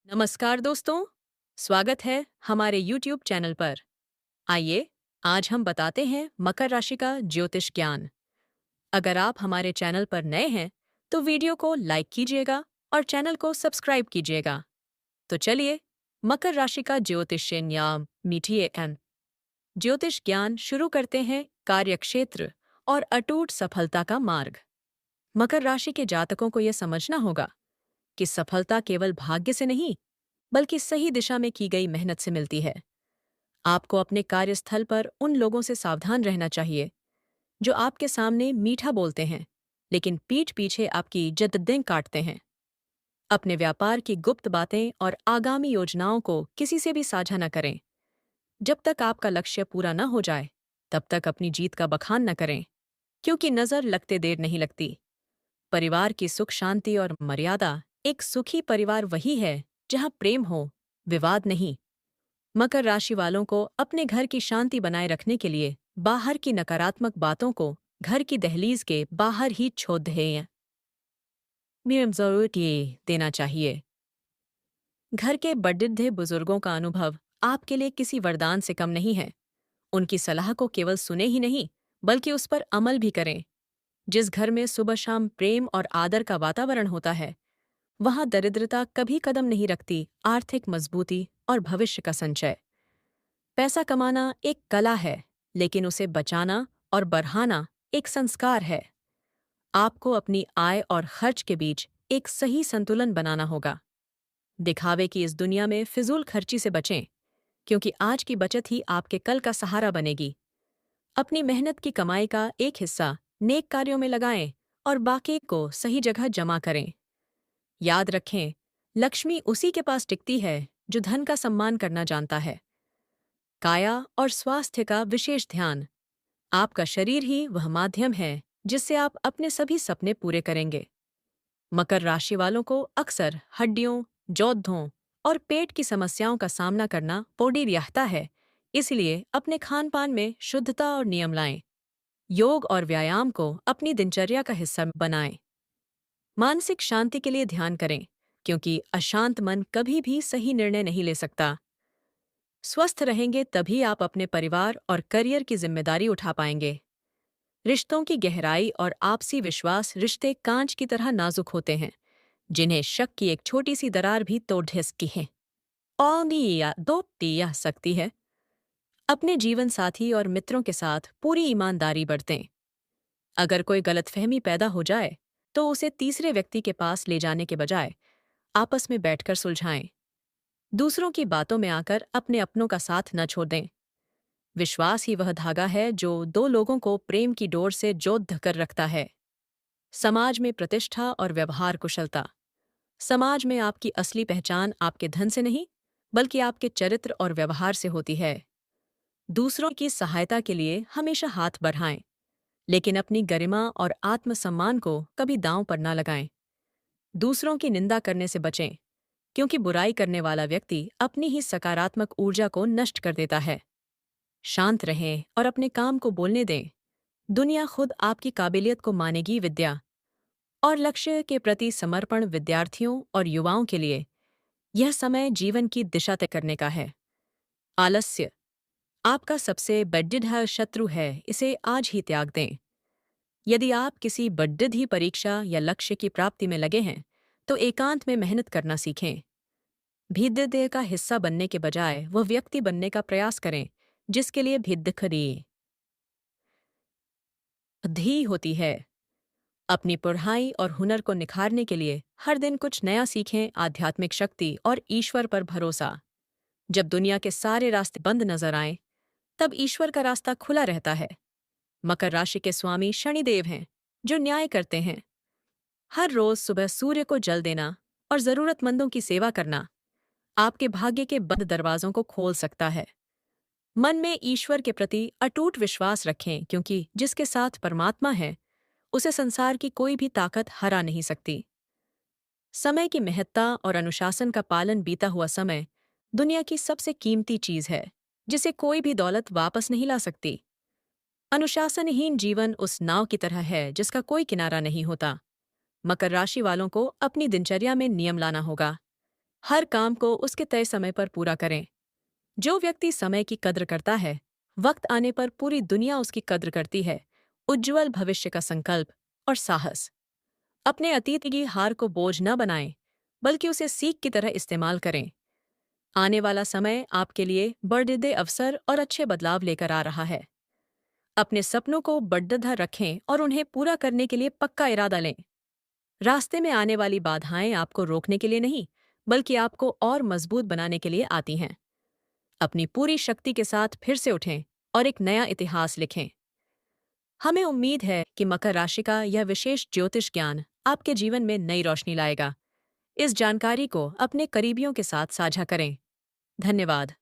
नमस्कार दोस्तों, स्वागत है हमारे YouTube चैनल पर। आइए, आज हम बताते हैं मकर राशि का ज्योतिष ज्ञान। अगर आप हमारे चैनल पर नए हैं, तो वीडियो को लाइक कीजिएगा और चैनल को सब्सक्राइब कीजिएगा। तो चलिए, मकर राशि का ज्योतिष्य न्याम मीठिए एन ज्योतिष ज्ञान शुरू करते हैं कार्यक्षेत्र और अटूट सफलता का मार्ग। मकर राशि के जातकों को यह समझना होगा कि सफलता केवल भाग्य से नहीं, बल्कि सही दिशा में की गई मेहनत से मिलती है। आपको अपने कार्यस्थल पर उन लोगों से सावधान रहना चाहिए जो आपके सामने मीठा बोलते हैं, लेकिन पीठ पीछे आपकी जद्दें काटते हैं। अपने व्यापार की गुप्त बातें और आगामी योजनाओं को किसी से भी साझा न करें। जब तक आपका लक्ष्य पूरा न हो जाए, तब तक अपनी जीत का बखान न करें, क्योंकि नजर लगते देर नहीं लगती। परिवार की सुख शांति और मर्यादा। एक सुखी परिवार वही है जहां प्रेम हो, विवाद नहीं। मकर राशि वालों को अपने घर की शांति बनाए रखने के लिए बाहर की नकारात्मक बातों को घर की दहलीज के बाहर ही छोड़ दें। जरूर ये देना चाहिए। घर के बड़े बुजुर्गों का अनुभव आपके लिए किसी वरदान से कम नहीं है। उनकी सलाह को केवल सुने ही नहीं, बल्कि उस पर अमल भी करें। जिस घर में सुबह शाम प्रेम और आदर का वातावरण होता है, वहां दरिद्रता कभी कदम नहीं रखती। आर्थिक मजबूती और भविष्य का संचय। पैसा कमाना एक कला है, लेकिन उसे बचाना और बढ़ाना एक संस्कार है। आपको अपनी आय और खर्च के बीच एक सही संतुलन बनाना होगा। दिखावे की इस दुनिया में फिजूल खर्ची से बचें, क्योंकि आज की बचत ही आपके कल का सहारा बनेगी। अपनी मेहनत की कमाई का एक हिस्सा नेक कार्यों में लगाएं और बाकी को सही जगह जमा करें। याद रखें, लक्ष्मी उसी के पास टिकती है जो धन का सम्मान करना जानता है। काया और स्वास्थ्य का विशेष ध्यान। आपका शरीर ही वह माध्यम है जिससे आप अपने सभी सपने पूरे करेंगे। मकर राशि वालों को अक्सर हड्डियों, जोद्धों और पेट की समस्याओं का सामना करना पड़ी रहता है। इसलिए अपने खान पान में शुद्धता और नियम लाएं। योग और व्यायाम को अपनी दिनचर्या का हिस्सा बनाएं। मानसिक शांति के लिए ध्यान करें, क्योंकि अशांत मन कभी भी सही निर्णय नहीं ले सकता। स्वस्थ रहेंगे तभी आप अपने परिवार और करियर की जिम्मेदारी उठा पाएंगे। रिश्तों की गहराई और आपसी विश्वास। रिश्ते कांच की तरह नाजुक होते हैं, जिन्हें शक की एक छोटी सी दरार भी तोड़ सकती है और या दो पिया सकती है। अपने जीवन साथी और मित्रों के साथ पूरी ईमानदारी बरतें। अगर कोई गलतफहमी पैदा हो जाए, तो उसे तीसरे व्यक्ति के पास ले जाने के बजाय आपस में बैठकर सुलझाएं। दूसरों की बातों में आकर अपने अपनों का साथ न छोड़ दें। विश्वास ही वह धागा है जो दो लोगों को प्रेम की डोर से जोड़ कर रखता है। समाज में प्रतिष्ठा और व्यवहार कुशलता। समाज में आपकी असली पहचान आपके धन से नहीं, बल्कि आपके चरित्र और व्यवहार से होती है। दूसरों की सहायता के लिए हमेशा हाथ बढ़ाएं, लेकिन अपनी गरिमा और आत्मसम्मान को कभी दांव पर न लगाएं। दूसरों की निंदा करने से बचें, क्योंकि बुराई करने वाला व्यक्ति अपनी ही सकारात्मक ऊर्जा को नष्ट कर देता है। शांत रहें और अपने काम को बोलने दें। दुनिया खुद आपकी काबिलियत को मानेगी। विद्या और लक्ष्य के प्रति समर्पण। विद्यार्थियों और युवाओं के लिए यह समय जीवन की दिशा तय करने का है। आलस्य आपका सबसे बड़ा शत्रु है, इसे आज ही त्याग दें। यदि आप किसी बड़ी परीक्षा या लक्ष्य की प्राप्ति में लगे हैं, तो एकांत में मेहनत करना सीखें। भिद्ध का हिस्सा बनने के बजाय वह व्यक्ति बनने का प्रयास करें जिसके लिए भिद्ध खरी धी होती है। अपनी पढ़ाई और हुनर को निखारने के लिए हर दिन कुछ नया सीखें। आध्यात्मिक शक्ति और ईश्वर पर भरोसा। जब दुनिया के सारे रास्ते बंद नजर आएं, तब ईश्वर का रास्ता खुला रहता है। मकर राशि के स्वामी शनिदेव हैं, जो न्याय करते हैं। हर रोज सुबह सूर्य को जल देना और जरूरतमंदों की सेवा करना आपके भाग्य के बंद दरवाजों को खोल सकता है। मन में ईश्वर के प्रति अटूट विश्वास रखें, क्योंकि जिसके साथ परमात्मा है, उसे संसार की कोई भी ताकत हरा नहीं सकती। समय की महत्ता और अनुशासन का पालन। बीता हुआ समय दुनिया की सबसे कीमती चीज है, जिसे कोई भी दौलत वापस नहीं ला सकती। अनुशासनहीन जीवन उस नाव की तरह है जिसका कोई किनारा नहीं होता। मकर राशि वालों को अपनी दिनचर्या में नियम लाना होगा। हर काम को उसके तय समय पर पूरा करें। जो व्यक्ति समय की कद्र करता है, वक्त आने पर पूरी दुनिया उसकी कद्र करती है। उज्ज्वल भविष्य का संकल्प और साहस। अपने अतीत की हार को बोझ न बनाएं, बल्कि उसे सीख की तरह इस्तेमाल करें। आने वाला समय आपके लिए बड़े अवसर और अच्छे बदलाव लेकर आ रहा है। अपने सपनों को बड़धा रखें और उन्हें पूरा करने के लिए पक्का इरादा लें। रास्ते में आने वाली बाधाएं आपको रोकने के लिए नहीं, बल्कि आपको और मजबूत बनाने के लिए आती हैं। अपनी पूरी शक्ति के साथ फिर से उठें और एक नया इतिहास लिखें। हमें उम्मीद है कि मकर राशि का यह विशेष ज्योतिष ज्ञान आपके जीवन में नई रोशनी लाएगा। इस जानकारी को अपने करीबियों के साथ साझा करें। धन्यवाद।